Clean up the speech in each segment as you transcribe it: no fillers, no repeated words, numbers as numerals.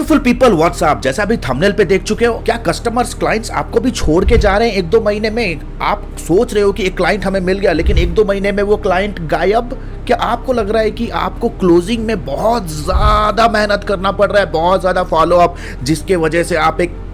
Beautiful people WhatsApp, जैसा अभी thumbnail पे देख चुके हो, क्या कस्टमर्स क्लाइंट्स आपको भी छोड़ के जा रहे हैं 1-2 महीने में? आप सोच रहे हो कि एक क्लाइंट हमें मिल गया, लेकिन 1-2 महीने में वो क्लाइंट गायब। क्या आपको लग रहा है कि आपको क्लोजिंग में बहुत ज्यादा मेहनत करना पड़ रहा है, बहुत ज्यादा फॉलो अप, जिसके वजह से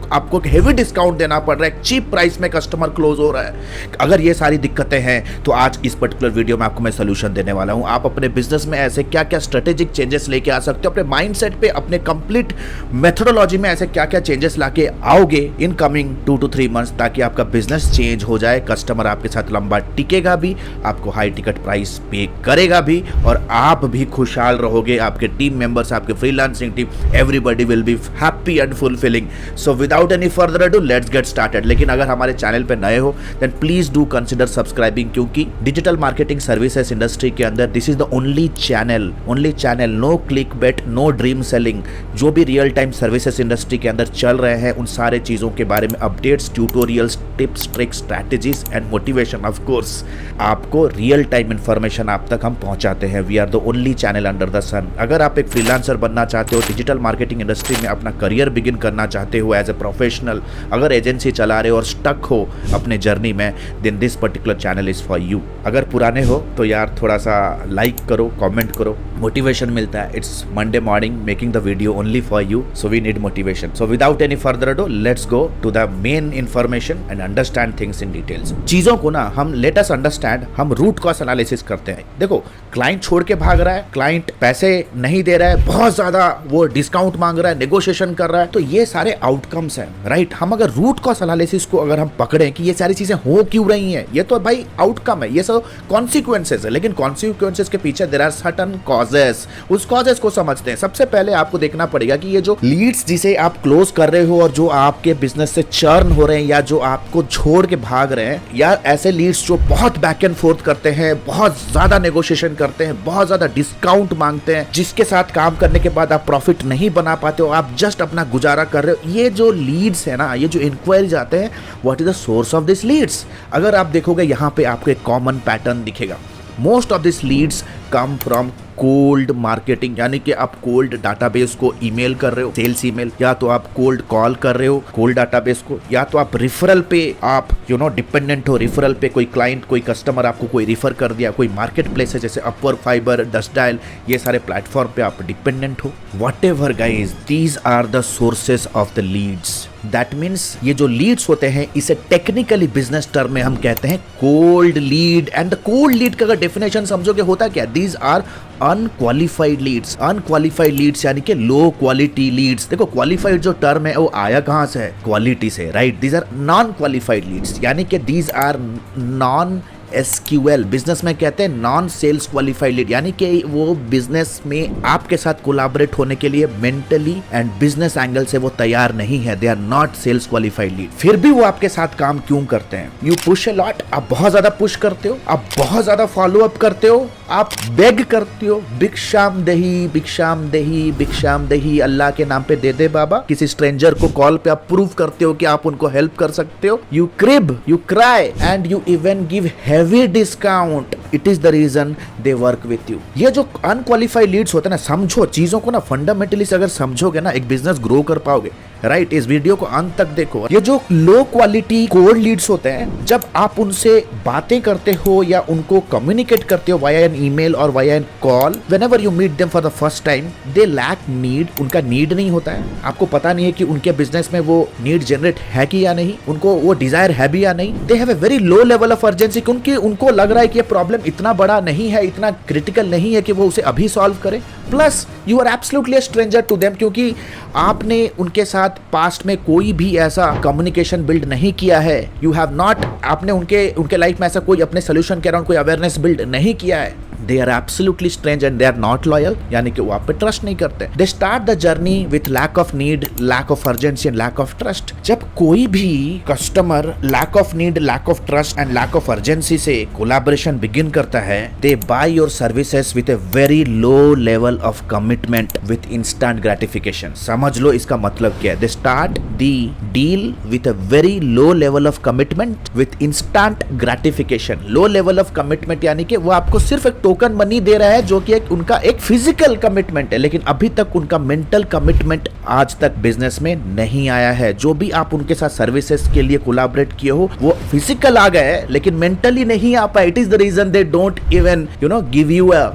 आपको हेवी डिस्काउंट देना पड़ रहा है, चीप प्राइस में कस्टमर क्लोज हो रहा है? अगर ये सारी दिक्कतें हैं तो आज इस पर्टिकुलर वीडियो में आपको मैं सोल्यूशन देने वाला हूं। आप अपने बिजनेस में ऐसे क्या क्या स्ट्रेटेजिक चेंजेस लेके आ सकते हो, अपने माइंडसेट पे, अपने कंप्लीट मेथोडोलॉजी में ऐसे क्या क्या चेंजेस लाके आओगे इन कमिंग 2 to 3 मंथ्स, ताकि आपका बिजनेस चेंज हो जाए, कस्टमर आपके साथ लंबा टिकेगा भी, आपको हाई टिकट प्राइस पे करेगा भी, और आप भी खुशहाल रहोगे, आपके टीम मेंबर्स, आपके freelancing team, everybody will be happy and fulfilling. So without any further ado let's get started. लेकिन अगर हमारे चैनल पे नए हो then please do consider subscribing, क्योंकि डिजिटल मार्केटिंग सर्विसेज इंडस्ट्री के अंदर this is the only channel, no clickbait, no dream selling. जो भी रियल टाइम सर्विसेज इंडस्ट्री के अंदर चल रहे हैं उन सारे चीजों के बारे में updates, tutorials, tips, tricks, strategies and motivation, of course आपको रियल टाइम इंफॉर्मेशन आप तक हम पहुंचाते हैं। We are the only channel under the sun. अगर आप एक फ्रीलांसर बनना चाहते हो, डिजिटल मार्केटिंग इंडस्ट्री में अपना करियर बिगिन करना चाहते हो एज ए प्रोफेशनल, अगर एजेंसी चला रहे हो और स्टक हो अपने जर्नी में, then this particular channel is for you. अगर पुराने हो तो यार थोड़ा सा लाइक करो, कमेंट करो, मोटिवेशन मिलता है। It's Monday morning, making the video only for you, so we need motivation. So without any further ado let's go to the main information and understand things in details. चीजों को ना हम let us understand, हम root cause analysis करते हैं। देखो, client छोड़ के भाग रहा है, क्लाइंट पैसे नहीं दे रहा है, बहुत ज्यादा वो डिस्काउंट मांग रहा है, नेगोशिएशन कर रहा है, तो ये सारे आउटकम्स हैं, राइट। हम अगर रूट कॉज एनालिसिस को अगर हम पकड़ें कि ये सारी चीजें हो क्यों रही हैं, ये तो भाई आउटकम है, ये सब कॉन्सिक्वेंसेस है, लेकिन कॉन्सिक्वेंसेस के पीछे देयर आर सर्टेन कॉजेस। उस कॉजेस को समझते हैं। सबसे पहले आपको देखना पड़ेगा कि ये जो लीड्स जिसे आप क्लोज कर रहे हो और जो आपके बिजनेस से चर्न हो रहे हैं या जो आपको छोड़ के भाग रहे हैं, या ऐसे लीड्स जो बहुत बैक एंड फोर्थ करते हैं, बहुत ज्यादा नेगोशिएशन करते हैं, बहुत ज्यादा डिस्काउंट मांगते हैं, जिसके साथ काम करने के बाद आप प्रॉफिट नहीं बना पाते हो, आप जस्ट अपना गुजारा कर रहे हो, ये जो लीड्स है ना, ये जो इंक्वायरीज आते हैं, what is the source of this leads? अगर आप देखोगे यहाँ पे आपको एक कॉमन पैटर्न दिखेगा। Most of this leads come from cold marketing, यानी कि आप कोल्ड डाटाबेस को ईमेल कर रहे हो, सेल्स ईमेल, या तो आप कोल्ड कॉल कर रहे हो कोल्ड डाटाबेस को, या तो आप रिफरल पे आप डिपेंडेंट हो। रिफरल पे कोई क्लाइंट, कोई कस्टमर आपको कोई रिफर कर दिया, कोई मार्केट प्लेस है जैसे अपवर्क, फाइबर, डस्ट डायल, ये सारे प्लेटफॉर्म पे आप डिपेंडेंट हो। Whatever guys, these are the sources of the leads. That means ये जो लीड्स होते हैं, इसे टेक्निकली बिजनेस टर्म में हम कहते हैं cold lead. And cold lead का अगर डेफिनेशन समझोगे होता क्या, these are unqualified leads. Unqualified leads यानी कि लो क्वालिटी लीड्स। देखो, क्वालिफाइड जो टर्म है वो आया कहां से है? क्वालिटी से, right. These are non qualified leads, यानी कि these are non SQL, business में कहते हैं नॉन सेल्स क्वालिफाइड लीड, यानी कि वो बिजनेस में आपके साथ कोलैबोरेट होने के लिए मेंटली एंड बिजनेस एंगल से वो तैयार नहीं है। They are not sales qualified lead. फिर भी वो आपके साथ काम क्यों करते हैं? यू पुश अ लॉट, आप बहुत ज्यादा पुश करते हो, आप बहुत ज्यादा फॉलो अप करते हो, आप बेग करते हो, भिक्षाम दही, भिक्षाम दही, भिक्षाम दही, अल्लाह के नाम पे दे दे बाबा। किसी स्ट्रेंजर को कॉल पे आप प्रूव करते हो कि आप उनको हेल्प कर सकते हो। You crib, you cry and you even give heavy discount. It is the reason they work with you. ये जो अनक्वालिफाइड लीड्स होते हैं ना, समझो चीजों को ना, फंडामेंटली से अगर समझोगे ना, एक बिजनेस ग्रो कर पाओगे, राइट। इस वीडियो को अंत तक देखो। ये जो लो क्वालिटी कोल्ड लीड्स होते हैं, जब आप उनसे बातें करते हो या उनको कम्युनिकेट करते हो वाया एन ईमेल और via an call, whenever you meet them for the first time, they lack need. उनका नीड नहीं होता है, आपको पता नहीं है कि उनके बिजनेस में वो नीड जनरेट है कि या नहीं, उनको वो डिजायर है भी या नहीं। They have a very low level of urgency, क्योंकि उनको लग रहा है कि ये प्रॉब्लम इतना बड़ा नहीं है, इतना क्रिटिकल नहीं है कि वो उसे अभी सॉल्व करे। Plus you are absolutely a stranger to them, क्योंकि आपने उनके साथ पास्ट में कोई भी ऐसा कम्युनिकेशन बिल्ड नहीं किया है। यू हैव नॉट, आपने उनके लाइफ में ऐसा कोई अपने सोल्यूशन के अराउंड कोई अवेयरनेस बिल्ड नहीं किया है। They are absolutely strange and they are not loyal, यानी कि वो आप पे ट्रस्ट नहीं करते। They start the journey with lack of need, lack of urgency and lack of trust. जब कोई भी customer lack of need, lack of trust and lack of urgency से कोलैबोरेशन बिगिन करता है, they buy your services with a very low level of commitment with instant gratification. समझ लो इसका मतलब क्या है। दे start the deal with a very low level of commitment with instant gratification. Low level of commitment यानी कि वो आपको सिर्फ एक टोकन मनी दे रहा है जो कि उनका एक फिजिकल कमिटमेंट है, लेकिन अभी तक उनका मेंटल कमिटमेंट आज तक बिजनेस में नहीं आया है। जो भी आप उनके साथ सर्विसेज के लिए कोलैबोरेट किए हो वो फिजिकल आ गए लेकिन मेंटली नहीं आ पाए। It is the reason they don't even give you a.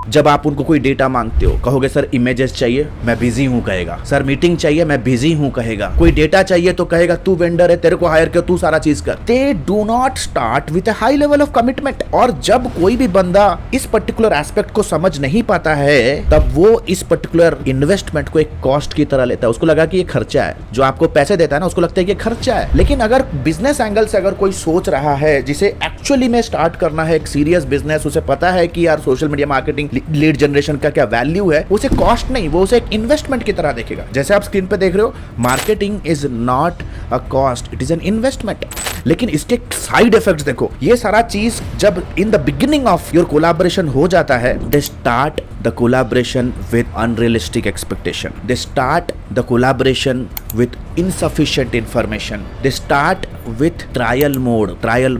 जब आप उनको कोई डेटा मांगते हो, कहोगे सर इमेजेस चाहिए, मैं बिजी हूं कहेगा, सर मीटिंग चाहिए, मैं बिजी हूं कहेगा, कोई डेटा चाहिए तो कहेगा तू वेंडर है, तेरे को हायर कर, तू सारा चीज कर। They do not start with a high level of commitment. और जब कोई भी बंदा इस पर्टिकुलर एस्पेक्ट को समझ नहीं पाता है तब वो इस पर्टिकुलर इन्वेस्टमेंट को एक कॉस्ट की तरह लेता है। उसको लगा कि ये खर्चा है, जो आपको पैसे देता है ना उसको लगता है कि खर्चा है। लेकिन अगर बिजनेस एंगल से अगर कोई सोच रहा है जिसे एक्चुअली में स्टार्ट करना है एक सीरियस बिजनेस, उसे पता है कि यार social media marketing lead generation का क्या वैल्यू है, उसे कॉस्ट नहीं, वो उसे एक इन्वेस्टमेंट की तरह देखेगा। जैसे आप स्क्रीन पे देख रहे हो, marketing is not a cost, it is an investment. लेकिन इसके साइड इफेक्ट्स देखो, ये सारा चीज जब in the beginning of your collaboration हो जाता है, दे start the collaboration with unrealistic expectation, they start the collaboration with insufficient information, they start with trial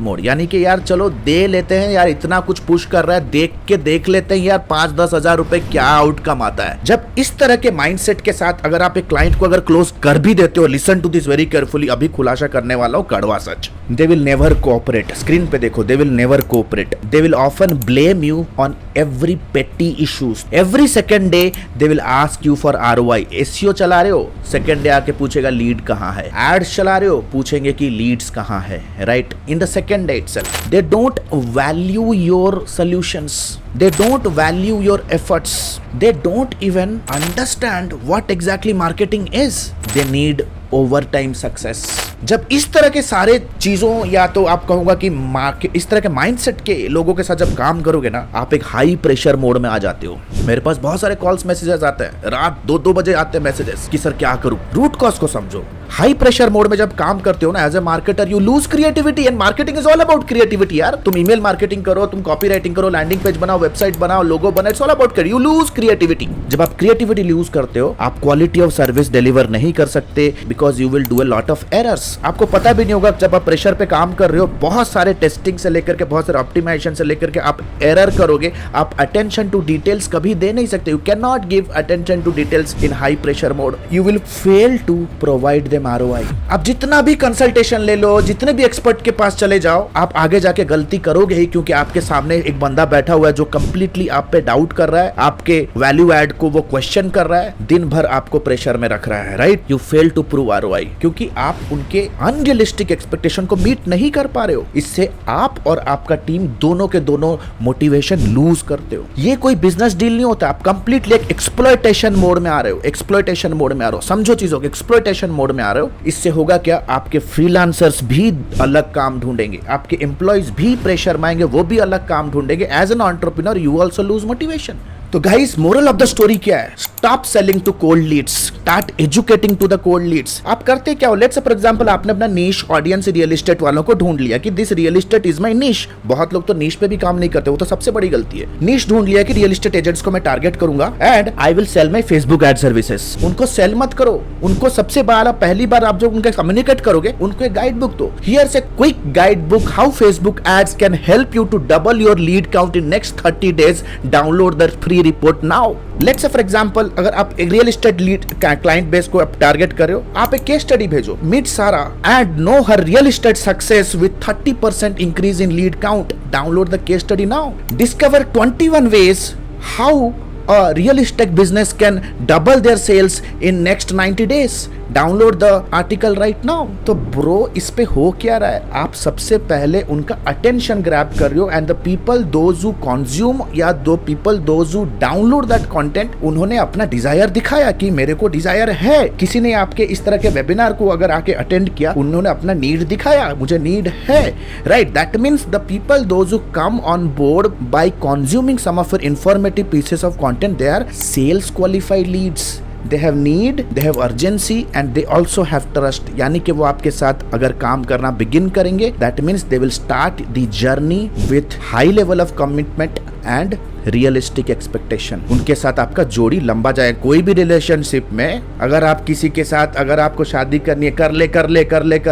mode, यानी कि यार चलो दे लेते हैं यार, इतना कुछ पुश कर रहा है, देख लेते हैं यार 5-10 हजार रुपए क्या आउटकम आता है। जब इस तरह के माइंडसेट के साथ अगर आप एक क्लाइंट को अगर क्लोज कर भी देते हो, listen to this very carefully, अभी खुलासा करने वाला हूं कड़वा सच, they will never cooperate. Screen पे देखो, they will never cooperate, they will often blame you on every petty issues, every second day they will ask you for ROI। SEO चला रहे हो, सेकेंड डे आके पूछेगा लीड कहां है, ads चला रहे हो, पूछेंगे कि लीड्स कहां है, right, in the second day itself. They don't value your solutions, they don't value your efforts, they don't even understand what exactly marketing is, they need overtime success। जब इस तरह के सारे चीजों, या तो आप कहूंगा कि इस तरह के माइंडसेट के लोगों के साथ जब काम करोगे ना, आप एक हाई प्रेशर मोड में आ जाते हो। मेरे पास बहुत सारे कॉल्स मैसेजेस आते हैं, रात 2-2 बजे आते हैं मैसेजेस कि सर क्या करूं। रूट कॉज को समझो। हाई प्रेशर मोड में जब काम करते हो ना as a marketer, you lose creativity, and marketing is all about creativity यार। तुम ईमेल मार्केटिंग करो, तुम कॉपी राइटिंग करो, लैंडिंग पेज बनाओ, वेबसाइट बनाओ, लोगो बनाओ, it's all about you lose creativity. जब आप क्रिएटिविटी लूज करते हो, आप क्वालिटी ऑफ सर्विस डिलीवर नहीं कर सकते, because you will do a lot of errors. आपको पता भी नहीं होगा जब आप प्रेशर पे काम कर रहे हो, बहुत सारे टेस्टिंग से लेकर के बहुत सारे ऑप्टिमाइजेशन से लेकर के आप एरर करोगे। आप अटेंशन टू डिटेल्स कभी दे नहीं सकते, you can not give attention to details in high pressure mode, you will fail to provide them ROI। आप जितना भी कंसल्टेशन ले लो, जितने भी एक्सपर्ट के पास चले जाओ, आप आगे जाके गलती करोगे ही, क्योंकि आपके सामने एक बंदा बैठा हुआ है जो कंप्लीटली आप पे डाउट कर रहा है, आपके वैल्यू ऐड को वो क्वेश्चन कर रहा है, दिन भर आपको प्रेशर में रख रहा है, right. You fail to prove ROI क्योंकि आप उनके अनरियलिस्टिक एक्सपेक्टेशन को मीट नहीं कर पा रहे हो। इससे आप और आपका टीम दोनों के दोनों मोटिवेशन लूज करते हो। ये कोई बिजनेस डील नहीं होता, आप कंप्लीटली एक एक्सप्लॉयटेशन मोड में आ रहे हो, एक्सप्लॉयटेशन मोड में आ रहे हो। समझो चीजों को, एक्सप्लॉयटेशन मोड में आ रहे हो। इससे होगा क्या, आपके फ्रीलांसर्स भी अलग काम ढूंढेंगे, आपके एम्प्लॉइज भी प्रेशर में आएंगे, वो भी अलग काम ढूंढेंगे। As an entrepreneur you also lose motivation. तो guys, moral of the story क्या है? Stop selling to cold leads, start educating to the cold leads. आप करते क्या हो? लेट्स से फॉर एग्जांपल आपने अपना नीश ऑडियंस रियल एस्टेट वालों को ढूंढ लिया कि this real estate is my niche. बहुत लोग तो नीश पे भी काम नहीं करते, वो तो सबसे बड़ी गलती है। नीश ढूंढ लिया कि रियल एस्टेट एजेंट्स को मैं टारगेट करूंगा and I will sell my Facebook ad services. उनको सेल मत करो, उनको सबसे पहली बार आप जो उनके कम्युनिकेट करोगे, उनको एक गाइड बुक दो। Here's a quick guide book how Facebook ads can help you to double your lead count in next 30 days। Download the free report now. Let's say for example अगर आप एक real estate lead client base को आप target कर रहे हो, आप एक केस स्टडी भेजो, meet Sara and know her real estate success with 30% increase in lead count. Download the case study now. Discover 21 ways how a real estate business can double their sales in next 90 days। Download the article right now. तो bro, इस पे हो क्या रहा है? आप सबसे पहले उनका अटेंशन ग्रैब कर रहे हो and the people those who consume या दो people those who download that content, उन्होंने अपना डिजायर दिखाया कि मेरे को डिजायर है। किसी ने आपके इस तरह के वेबिनार को अगर आके अटेंड किया, उन्होंने अपना नीड दिखाया, मुझे नीड है, right. That means the people those who come on board by consuming some of your informative pieces of content, they are sales qualified leads. They have need, they have urgency and they also have trust। यानी कि वो आपके साथ अगर काम करना begin करेंगे, that means they will start the journey with high level of commitment and realistic expectation, उनके साथ आपका जोड़ी लंबा जाए। कोई भी रिलेशनशिप में अगर आप किसी के साथ, अगर आपको शादी करनी है, कर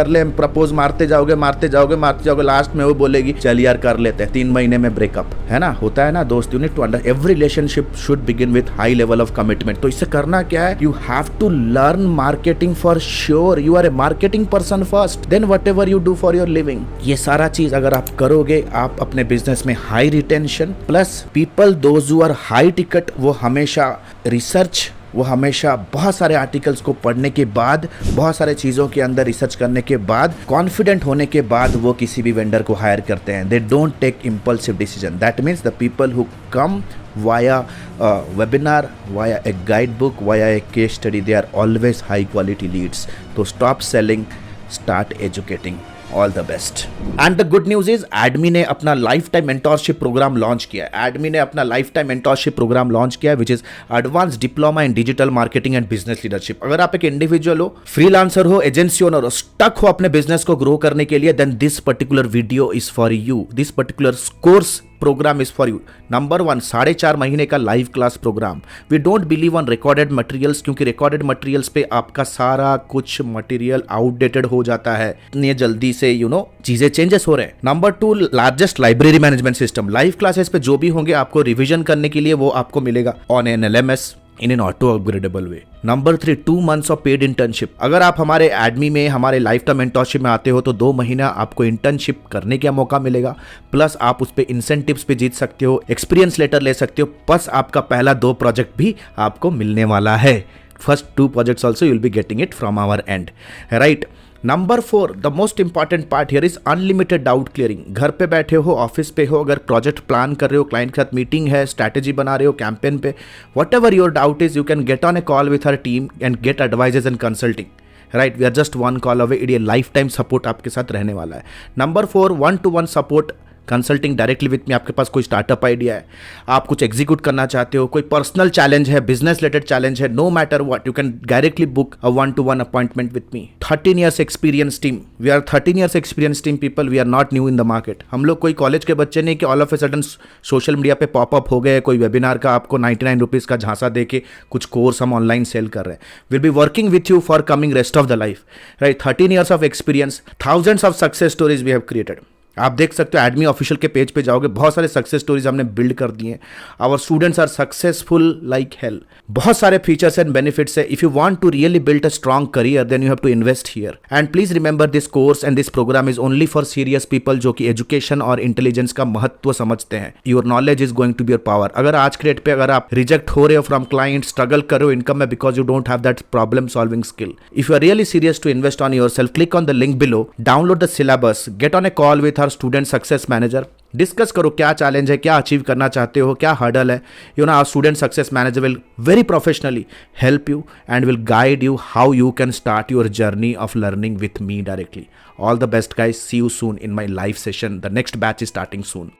ले, प्रपोज मारते जाओगे, लास्ट में वो बोलेगी चल यार कर लेते हैं, 3 महीने में ब्रेकअप, है ना, होता है ना दोस्त। You need to under every relationship should begin with high level of commitment. तो इससे करना क्या है, you have to learn marketing for sure. You are a marketing person first, then whatever you do for your living. ये सारा चीज अगर आप करोगे, आप अपने बिजनेस में high retention plus people those who are high ticket, वो हमेशा रिसर्च, वो हमेशा बहुत सारे आर्टिकल्स को पढ़ने के बाद, बहुत सारे चीज़ों के अंदर रिसर्च करने के बाद, कॉन्फिडेंट होने के बाद वो किसी भी वेंडर को हायर करते हैं। They don't take impulsive decision. That means the people who come via a webinar, via a guidebook, via a case study, they are always high quality leads. So stop selling, start educating. All the best. And the good news is एडमी ने अपना lifetime mentorship program launch किया है। एडमी ने अपना lifetime mentorship program launch किया है, which is advance diploma in digital marketing and business leadership. अगर आप एक इंडिविजुअल हो, फ्रीलांसर हो, एजेंसी ओनर हो, स्टक हो अपने बिजनेस को ग्रो करने के लिए, then this particular video is for you. This particular course program is for you. Number 1, 4.5 महीने का live class program. We don't believe on recorded materials, क्योंकि रिकॉर्डेड मटेरियल्स पे आपका सारा कुछ मटेरियल आउटडेटेड हो जाता है, इतनी जल्दी से चीजें चेंजेस हो रहे हैं। Number 2, largest library management system. Live classes पे जो भी होंगे आपको रिविजन करने के लिए वो आपको मिलेगा on an LMS in an auto upgradable way. Number 3, 2 months of paid internship. अगर आप हमारे एडमी में, हमारे लाइफ टाइम मेंटोरशिप में आते हो तो 2 महीना आपको इंटर्नशिप करने का मौका मिलेगा, प्लस आप उस पर इंसेंटिव्स पे जीत सकते हो, एक्सपीरियंस लेटर ले सकते हो, प्लस आपका पहला 2 प्रोजेक्ट भी आपको मिलने वाला है। First 2 projects also you will be getting it from our end, right? Number 4, the most important part here is unlimited doubt clearing. घर पे बैठे हो, ऑफिस पे हो, अगर प्रोजेक्ट प्लान कर रहे हो, क्लाइंट के साथ मीटिंग है, स्ट्रैटेजी बना रहे हो कैंपेन पे, whatever your doubt is, you can get on a call with her team and get advises and consulting, right? We are just 1 call away. ये लाइफ टाइम सपोर्ट आपके साथ रहने वाला है। Number 4, 1-to-1 support, consulting directly with me. आपके पास कोई startup idea है, आप कुछ एग्जीक्यूट करना चाहते हो, कोई पर्सनल चैलेंज है, बिजनेस रिलेटेड चैलेंज है, no matter what, you can directly book a 1-to-1 appointment with me. 13 years experience team. We are 13 years experience team people. We are not new in the market. हम लोग कोई college के बच्चे नहीं कि all of a sudden social media पे popup हो गए, कोई वेबिनार का आपको 99 रुपीज़ का झांसा दे के कुछ कोर्स हम ऑनलाइन सेल कर रहे हैं। Will be working with you for coming rest of the life, right? 13 years of experience, thousands of success stories we have created. आप देख सकते हो एडमी ऑफिशियल के पेज पे जाओगे, बहुत सारे सक्सेस स्टोरीज हमने बिल्ड कर दिए हैं। Our students are successful like hell. बहुत सारे फीचर्स एंड बेनिफिट्स है। If you want to really build a strong career, then you have to invest here. And please remember, this course and this program is only for serious people जो कि education और intelligence का महत्व समझते हैं। Your knowledge is going to be your power. अगर आज के डेट पे अगर आप रिजेक्ट हो रहे हो फ्रॉम क्लाइंट, स्ट्रगल कर रहे हो इनकम में because you don't have that problem solving skill, if you are really serious to invest on your self, click on the link below, download the syllabus, get on a call with our student success manager, discuss करो क्या challenge है, क्या achieve करना चाहते हो, क्या hurdle है। Our student success manager will very professionally help you and will guide you how you can start your journey of learning with me directly. All the best guys, see you soon in my live session. The next batch is starting soon.